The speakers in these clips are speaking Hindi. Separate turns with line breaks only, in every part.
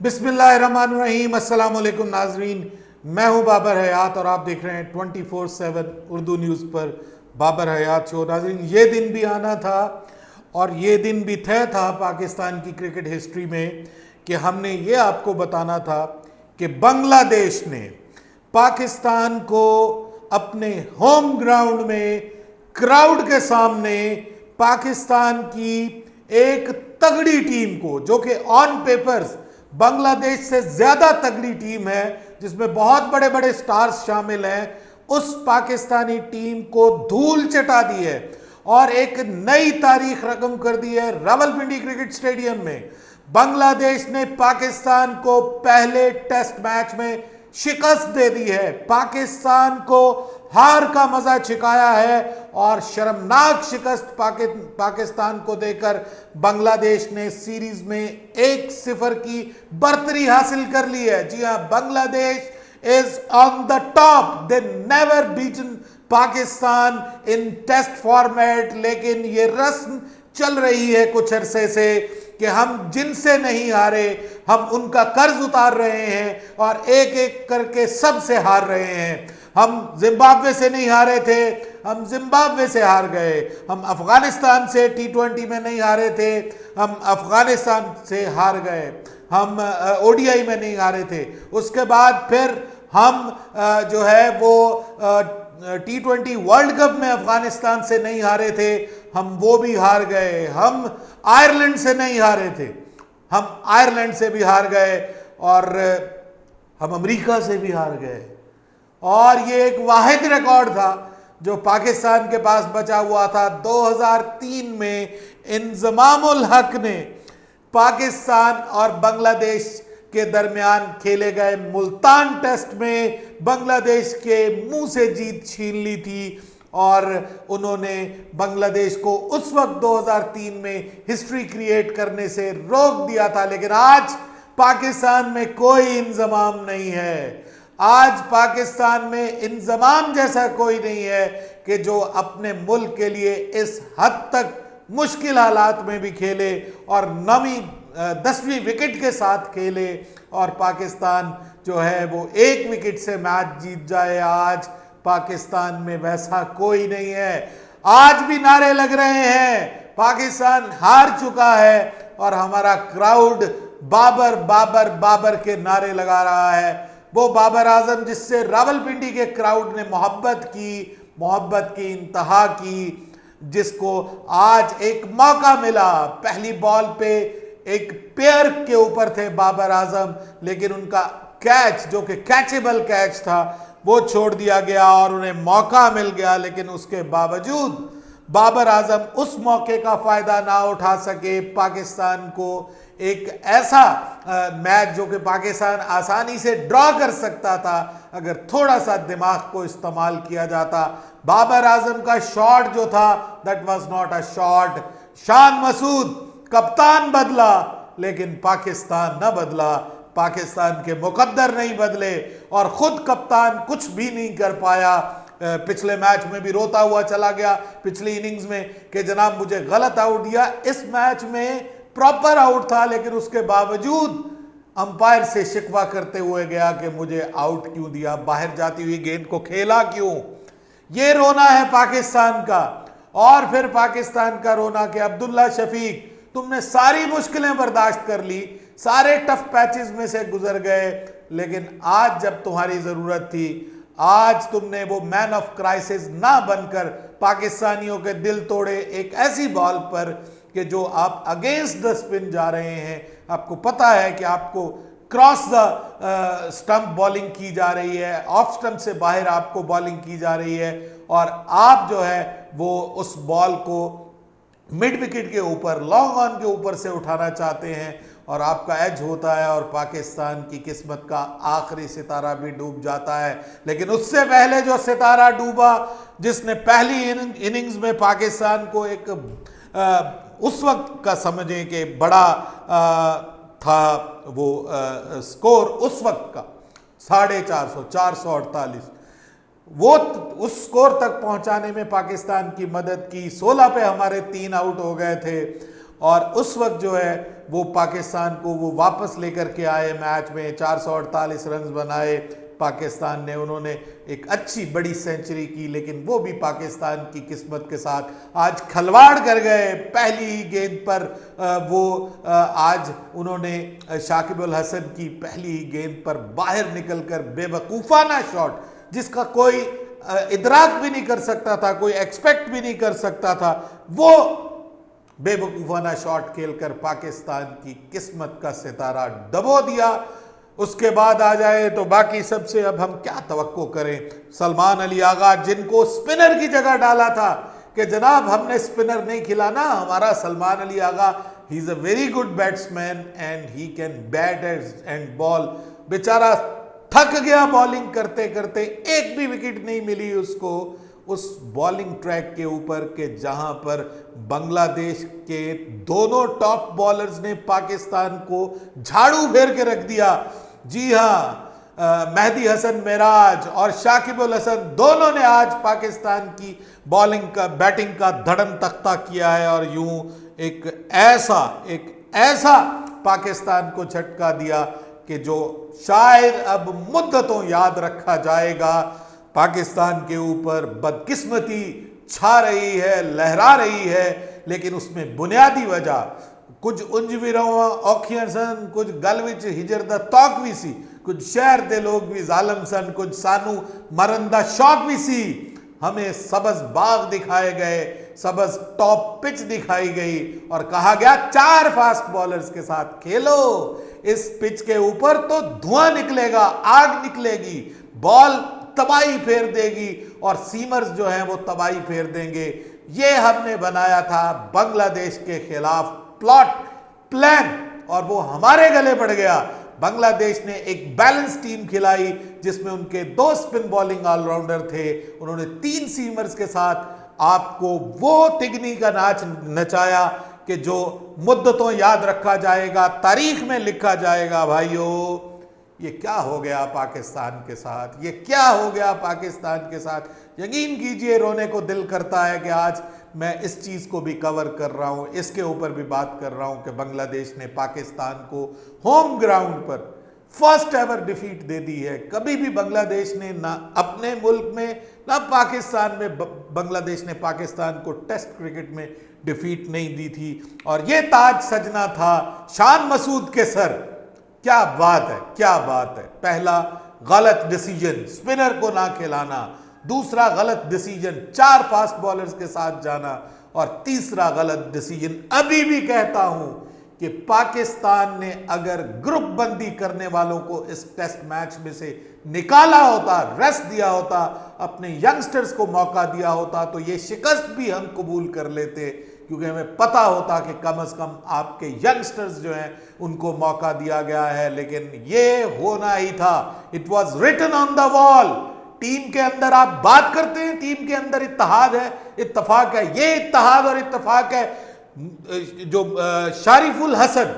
बिस्मिल्लाहिर्रहमानिर्रहीम। अस्सलाम वालेकुम नाजरीन, मैं हूं बाबर हयात और आप देख रहे हैं 24/7 उर्दू न्यूज़ पर बाबर हयात शो। नाजरीन, ये दिन भी आना था और ये दिन भी तय था पाकिस्तान की क्रिकेट हिस्ट्री में कि हमने ये आपको बताना था कि बांग्लादेश ने पाकिस्तान को अपने होम ग्राउंड में क्राउड के सामने पाकिस्तान की एक तगड़ी टीम को, जो कि ऑन पेपर्स बांग्लादेश से ज्यादा तगड़ी टीम है, जिसमें बहुत बड़े बड़े स्टार्स शामिल हैं, उस पाकिस्तानी टीम को धूल चटा दी है और एक नई तारीख रकम कर दी है। रावलपिंडी क्रिकेट स्टेडियम में बांग्लादेश ने पाकिस्तान को पहले टेस्ट मैच में शिकस्त दे दी है, पाकिस्तान को हार का मजा छिकाया है और शर्मनाक शिकस्त पाकिस्तान को देकर बांग्लादेश ने सीरीज में 1-0 की बढ़तरी हासिल कर ली है। जी हां, Bangladesh is on the top. They never beaten Pakistan in test format. लेकिन ये रस्म चल रही है कुछ अरसे से कि हम जिनसे नहीं हारे, हम उनका कर्ज उतार रहे हैं और एक एक करके सबसे हार रहे हैं। हम जिम्बाब्वे से नहीं हारे थे, हम जिम्बाब्वे से हार गए। हम अफगानिस्तान से T20 में नहीं हारे थे, हम अफगानिस्तान से हार गए। हम ओडीआई में नहीं हारे थे। उसके बाद फिर हम जो है वो T20 वर्ल्ड कप में अफगानिस्तान से नहीं हारे थे, हम वो भी हार गए। हम आयरलैंड से नहीं हारे थे, हम आयरलैंड से भी हार गए और हम अमेरिका से भी हार गए। और ये एक वाहिद रिकॉर्ड था जो पाकिस्तान के पास बचा हुआ था। 2003 में इंजमामुल हक ने पाकिस्तान और बांग्लादेश के दरमियान खेले गए मुल्तान टेस्ट में बांग्लादेश के मुंह से जीत छीन ली थी और उन्होंने बांग्लादेश को उस वक्त 2003 में हिस्ट्री क्रिएट करने से रोक दिया था। लेकिन आज पाकिस्तान में कोई इंजमाम नहीं है। आज पाकिस्तान में इंजमाम जैसा कोई नहीं है कि जो अपने मुल्क के लिए इस हद तक मुश्किल हालात में भी खेले और 10वीं विकेट के साथ खेले और पाकिस्तान जो है वो 1 विकेट से मैच जीत जाए। आज पाकिस्तान में वैसा कोई नहीं है। आज भी नारे लग रहे हैं, पाकिस्तान हार चुका है और हमारा क्राउड बाबर बाबर बाबर के नारे लगा रहा है। वो बाबर आजम जिससे रावलपिंडी के क्राउड ने मोहब्बत की इंतहा की, जिसको आज एक मौका मिला। पहली बॉल पे एक पेयर के ऊपर थे बाबर आजम, लेकिन उनका कैच जो कि कैचेबल कैच था वो छोड़ दिया गया और उन्हें मौका मिल गया। लेकिन उसके बावजूद बाबर आजम उस मौके का फायदा ना उठा सके। पाकिस्तान को एक ऐसा मैच जो कि पाकिस्तान आसानी से ड्रॉ कर सकता था अगर थोड़ा सा दिमाग को इस्तेमाल किया जाता। बाबर आजम का शॉट जो था, that was not a shot. Shan Masood कप्तान बदला लेकिन पाकिस्तान न बदला, पाकिस्तान के मुकद्दर नहीं बदले और खुद कप्तान कुछ भी नहीं कर पाया। पिछले मैच में भी रोता हुआ चला गया पिछली इनिंग्स में कि जनाब मुझे गलत आउट दिया। इस मैच में प्रॉपर आउट था लेकिन उसके बावजूद अंपायर से शिकवा करते हुए गया कि मुझे आउट क्यों दिया, बाहर जाती हुई गेंद को खेला क्यों। ये रोना है पाकिस्तान का। और फिर पाकिस्तान का रोना कि अब्दुल्ला शफीक, तुमने सारी मुश्किलें बर्दाश्त कर ली, सारे टफ पैचेस में से गुजर गए, लेकिन आज जब तुम्हारी जरूरत थी, आज तुमने वो मैन ऑफ क्राइसिस ना बनकर पाकिस्तानियों के दिल तोड़े एक ऐसी बॉल पर कि जो आप अगेंस्ट द स्पिन जा रहे हैं। आपको पता है कि आपको क्रॉस द स्टंप बॉलिंग की जा रही है, ऑफ स्टंप से बाहर आपको बॉलिंग की जा रही है और आप जो है वो उस बॉल को मिड विकेट के ऊपर, लॉन्ग ऑन के ऊपर से उठाना चाहते हैं और आपका एज होता है और पाकिस्तान की किस्मत का आखिरी सितारा भी डूब जाता है। लेकिन उससे पहले जो सितारा डूबा, जिसने पहली इनिंग्स में पाकिस्तान को एक उस वक्त का समझें कि बड़ा था वो स्कोर उस वक्त का 450, 448, वो उस स्कोर तक पहुंचाने में पाकिस्तान की मदद की। 16 पे हमारे 3 आउट हो गए थे और उस वक्त जो है वो पाकिस्तान को वो वापस लेकर के आए मैच में, 448 रन बनाए पाकिस्तान ने, उन्होंने एक अच्छी बड़ी सेंचुरी की, लेकिन वो भी पाकिस्तान की किस्मत के साथ आज खिलवाड़ कर गए। पहली ही गेंद पर आज उन्होंने शाकिब अल हसन की पहली ही गेंद पर बाहर निकलकर बेवकूफ़ाना शॉट, जिसका कोई इदराक भी नहीं कर सकता था, कोई एक्सपेक्ट भी नहीं कर सकता था, वो बेवकूफ़ाना शॉट खेलकर पाकिस्तान की किस्मत का सितारा डबो दिया। उसके बाद आ जाए तो बाकी सबसे अब हम क्या तवक्को करें। सलमान अली आगा, जिनको स्पिनर की जगह डाला था कि जनाब हमने स्पिनर नहीं खिलाना, हमारा Salman Ali Agha he is a very good batsman and he can bat and ball, बेचारा थक गया बॉलिंग करते करते, एक भी विकेट नहीं मिली उसको उस बॉलिंग ट्रैक के ऊपर के जहां पर बांग्लादेश के दोनों टॉप बॉलर्स ने पाकिस्तान को झाड़ू फेर के रख दिया। जी हाँ, मेहदी हसन मिराज और शाकिब अल हसन दोनों ने आज पाकिस्तान की बॉलिंग का बैटिंग का धड़म तख्ता किया है और यूं एक ऐसा पाकिस्तान को झटका दिया कि जो शायद अब मुद्दतों याद रखा जाएगा। पाकिस्तान के ऊपर बदकिस्मती छा रही है, लहरा रही है, लेकिन उसमें बुनियादी वजह कुछ उंज भी रहो औखियां सन, कुछ गल विच हिजर दा तौक भी सी, कुछ शहर दे लोग भी जालम सन, कुछ सानू मरंदा शौक भी सी। हमें सबज बाग दिखाए गए, सबज टॉप पिच दिखाई गई और कहा गया 4 फास्ट बॉलर्स के साथ खेलो, इस पिच के ऊपर तो धुआं निकलेगा, आग निकलेगी, बॉल तबाही फेर देगी और सीमर्स जो हैं वो तबाही फेर देंगे। ये हमने बनाया था बांग्लादेश के खिलाफ प्लॉट प्लान और वो हमारे गले पड़ गया। बांग्लादेश ने एक बैलेंस टीम खिलाई जिसमें उनके 2 स्पिन बॉलिंग ऑलराउंडर थे, उन्होंने 3 सीमर्स के साथ आपको वो तिगनी का नाच नचाया कि जो मुद्दतों याद रखा जाएगा, तारीख में लिखा जाएगा। भाइयों, ये क्या हो गया पाकिस्तान के साथ, ये क्या हो गया पाकिस्तान के साथ। यकीन कीजिए रोने को दिल करता है कि आज मैं इस चीज़ को भी कवर कर रहा हूँ, इसके ऊपर भी बात कर रहा हूँ कि बांग्लादेश ने पाकिस्तान को होम ग्राउंड पर फर्स्ट एवर डिफीट दे दी है। कभी भी बांग्लादेश ने ना अपने मुल्क में ना पाकिस्तान में बांग्लादेश ने पाकिस्तान को टेस्ट क्रिकेट में डिफीट नहीं दी थी और ये ताज सजना था शान मसूद के सर। क्या बात है, क्या बात है। पहला गलत डिसीजन स्पिनर को ना खिलाना, दूसरा गलत डिसीजन 4 फास्ट बॉलर्स के साथ जाना और तीसरा गलत डिसीजन अभी भी कहता हूं कि पाकिस्तान ने अगर ग्रुप बंदी करने वालों को इस टेस्ट मैच में से निकाला होता, रेस्ट दिया होता, अपने यंगस्टर्स को मौका दिया होता तो ये शिकस्त भी हम कबूल कर लेते, क्योंकि हमें पता होता कि कम से कम आपके यंगस्टर्स जो हैं उनको मौका दिया गया है। लेकिन ये होना ही था, it was written on the wall. Team के अंदर आप बात करते हैं, टीम के अंदर इत्तेहाद है, इत्तेफाक है, ये इत्तेहाद और इत्तेफाक है। जो शारिफुल हसन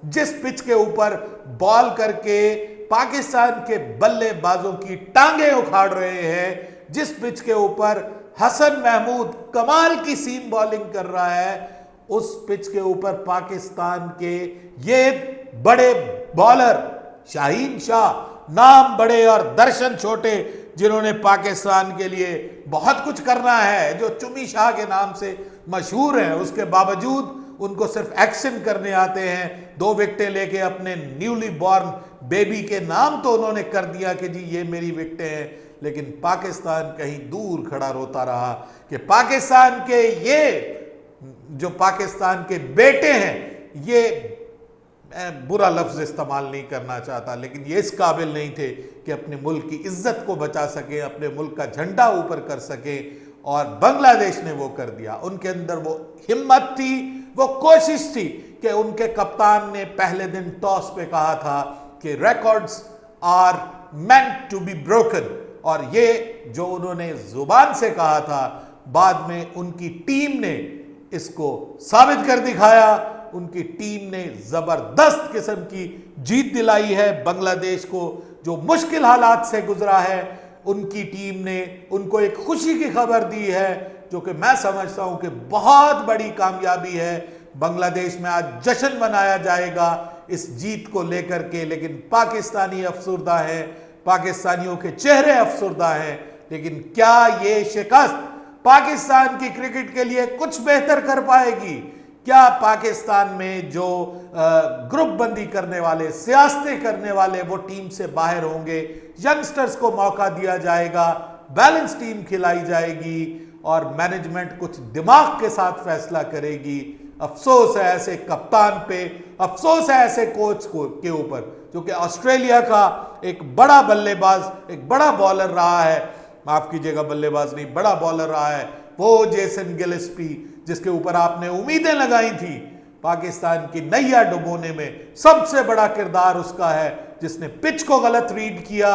जिस पिच के ऊपर बॉल करके पाकिस्तान के बल्लेबाजों की टांगे उखाड़ रहे हैं, जिस पिच के ऊपर हसन महमूद कमाल की सीम बॉलिंग कर रहा है, उस पिच के ऊपर पाकिस्तान के ये बड़े बॉलर शाहीन शाह, नाम बड़े और दर्शन छोटे, जिन्होंने पाकिस्तान के लिए बहुत कुछ करना है, जो चुमी शाह के नाम से मशहूर हैं, उसके बावजूद उनको सिर्फ एक्शन करने आते हैं। 2 विकेटें लेके अपने न्यूली बॉर्न बेबी के नाम तो उन्होंने कर दिया कि जी ये मेरी विकेटें हैं, लेकिन पाकिस्तान कहीं दूर खड़ा रोता रहा कि पाकिस्तान के ये जो पाकिस्तान के बेटे हैं, ये बुरा लफ्ज इस्तेमाल नहीं करना चाहता, लेकिन ये इस काबिल नहीं थे कि अपने मुल्क की इज्जत को बचा सके, अपने मुल्क का झंडा ऊपर कर सके, और बांग्लादेश ने वो कर दिया। उनके अंदर वो हिम्मत थी, वो कोशिश थी कि उनके कप्तान ने पहले दिन टॉस पे कहा था कि records are meant to be broken, और ये जो उन्होंने जुबान से कहा था, बाद में उनकी टीम ने इसको साबित कर दिखाया। उनकी टीम ने जबरदस्त किस्म की जीत दिलाई है बांग्लादेश को, जो मुश्किल हालात से गुजरा है। उनकी टीम ने उनको एक खुशी की खबर दी है, जो कि मैं समझता हूं कि बहुत बड़ी कामयाबी है। बांग्लादेश में आज जश्न मनाया जाएगा इस जीत को लेकर के, लेकिन पाकिस्तानी अफसुर्दा है, पाकिस्तानियों के चेहरे अफसुर्दा हैं। लेकिन क्या ये शिकस्त पाकिस्तान की क्रिकेट के लिए कुछ बेहतर कर पाएगी? क्या पाकिस्तान में जो ग्रुप बंदी करने वाले, सियासतें करने वाले, वो टीम से बाहर होंगे? यंगस्टर्स को मौका दिया जाएगा, बैलेंस टीम खिलाई जाएगी और मैनेजमेंट कुछ दिमाग के साथ फैसला करेगी। अफसोस है ऐसे कप्तान पे, अफसोस है ऐसे कोच को के ऊपर, जो कि ऑस्ट्रेलिया का एक बड़ा बल्लेबाज, एक बड़ा बॉलर रहा है, माफ कीजिएगा बल्लेबाज नहीं, बड़ा बॉलर रहा है, वो जेसन गिलेस्पी, जिसके ऊपर आपने उम्मीदें लगाई थी। पाकिस्तान की नैया डुबोने में सबसे बड़ा किरदार उसका है, जिसने पिच को गलत रीड किया,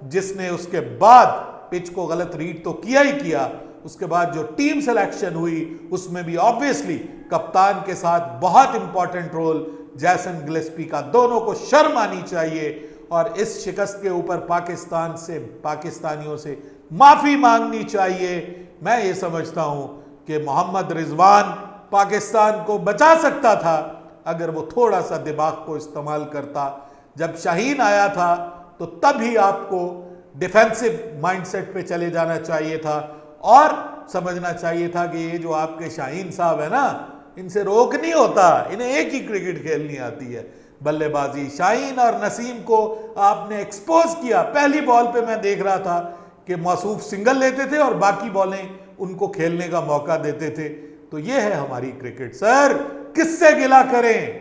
जिसने उसके बाद पिच को गलत रीड तो किया ही किया, उसके बाद जो टीम सिलेक्शन हुई उसमें भी ऑब्वियसली कप्तान के साथ बहुत इंपॉर्टेंट रोल जेसन गिलेस्पी का। दोनों को शर्म आनी चाहिए और इस शिकस्त के ऊपर पाकिस्तान से, पाकिस्तानियों से माफी मांगनी चाहिए। मैं ये समझता हूं कि मोहम्मद रिजवान पाकिस्तान को बचा सकता था अगर वो थोड़ा सा दिमाग को इस्तेमाल करता। जब शाहीन आया था तो तभी आपको डिफेंसिव माइंडसेट पे चले जाना चाहिए था और समझना चाहिए था कि ये जो आपके शाहीन साहब है ना, इनसे रोक नहीं होता, इन्हें एक ही क्रिकेट खेलनी आती है, बल्लेबाजी। शाहीन और नसीम को आपने एक्सपोज किया। पहली बॉल पे मैं देख रहा था कि मौसूफ सिंगल लेते थे और बाकी बॉलें उनको खेलने का मौका देते थे। तो ये है हमारी क्रिकेट। सर, किससे गिला करें,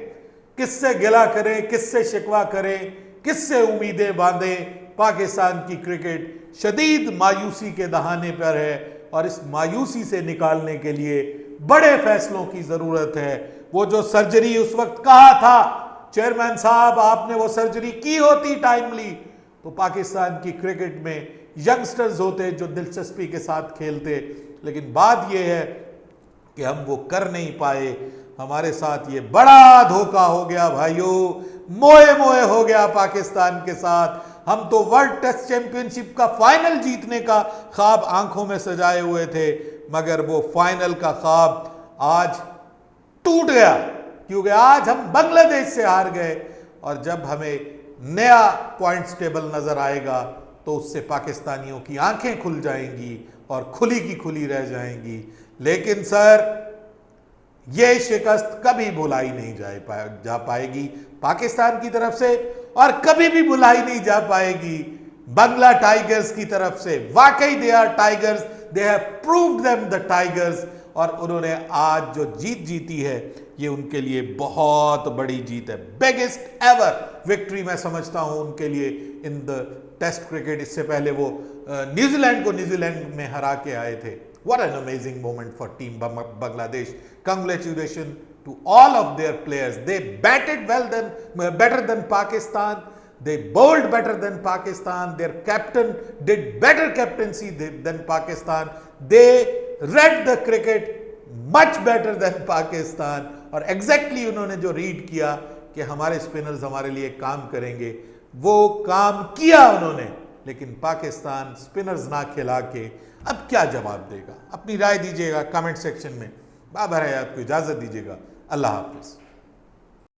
किससे गिला करें, किससे शिकवा करें, किससे उम्मीदें बांधें? पाकिस्तान की क्रिकेट शदीद मायूसी के दहाने पर है और इस मायूसी से निकालने के लिए बड़े फैसलों की जरूरत है। वो जो सर्जरी उस वक्त कहा था चेयरमैन साहब, आपने वो सर्जरी की होती टाइमली, तो पाकिस्तान की क्रिकेट में यंगस्टर्स होते जो दिलचस्पी के साथ खेलते। लेकिन बात यह है कि हम वो कर नहीं पाए। हमारे साथ ये बड़ा धोखा हो गया भाइयों, मोए मोए हो गया पाकिस्तान के साथ। हम तो वर्ल्ड टेस्ट चैंपियनशिप का फाइनल जीतने का ख्वाब आंखों में सजाए हुए थे, मगर वो फाइनल का ख्वाब आज टूट गया, क्योंकि आज हम बांग्लादेश से हार गए। और जब हमें नया पॉइंट्स टेबल नजर आएगा तो उससे पाकिस्तानियों की आंखें खुल जाएंगी और खुली की खुली रह जाएंगी। लेकिन सर, यह शिकस्त कभी भुलाई नहीं जा पाएगी पाकिस्तान की तरफ से और कभी भी भुलाई नहीं जा पाएगी बांग्ला टाइगर्स की तरफ से। वाकई they are tigers, they have proved them the tigers. और उन्होंने आज जो जीत जीती है ये उनके लिए बहुत बड़ी जीत है, बिगेस्ट एवर विक्ट्री मैं समझता हूं उनके लिए इन द टेस्ट क्रिकेट। इससे पहले वो न्यूजीलैंड को न्यूजीलैंड में हरा के आए थे। What an amazing moment for team Bangladesh. Congratulations to all of their players. They batted better than Pakistan. They bowled better than Pakistan. Their captain did better captaincy than Pakistan. They read the cricket much better than Pakistan. और exactly उन्होंने जो रीड किया कि हमारे स्पिनर्स हमारे लिए काम करेंगे, वो काम किया उन्होंने। लेकिन पाकिस्तान स्पिनर्स ना खिला के अब क्या जवाब देगा? अपनी राय दीजिएगा कमेंट सेक्शन में। बाबर हयात को इजाजत दीजिएगा। अल्लाह हाफिज।